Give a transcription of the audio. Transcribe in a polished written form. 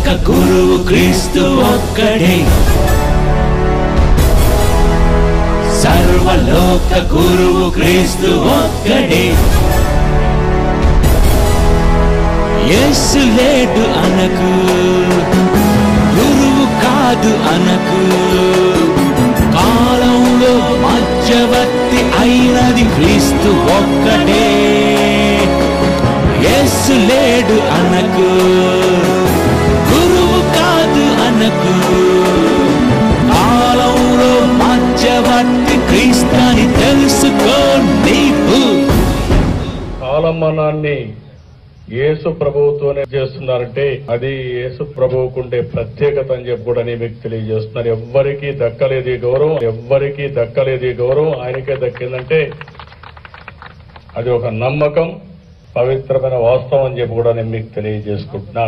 సర్వలోక గురువు క్రీస్తు ఒక్కడే, సర్వలోక గురువు క్రీస్తు ఒక్కడే. యేసు లేడు అనకు, గురువు కాదు అనకు, కాలంలో మధ్యవర్తి అయినది క్రీస్తు ఒక్కడే. యేసు లేడు అనకు, గురువు కాదు అనకు, కాలంలో మధ్యవర్తి క్రీస్తు అని తెలుసుకో నీవు. కాలమానాన్ని యేసు ప్రభువుతోనే చేస్తున్నారంటే అది యేసు ప్రభువుకుండే ప్రత్యేకత అని చెప్పి కూడా నేను మీకు తెలియజేస్తున్నారు. ఎవ్వరికీ దక్కలేదు ఈ గౌరవం, ఎవ్వరికీ దక్కలేదు ఈ గౌరవం, ఆయనకే దక్కిందంటే అది ఒక నమ్మకం, పవిత్రమైన వాస్తవం అని చెప్పి కూడా నేను మీకు తెలియజేసుకుంటున్నాను.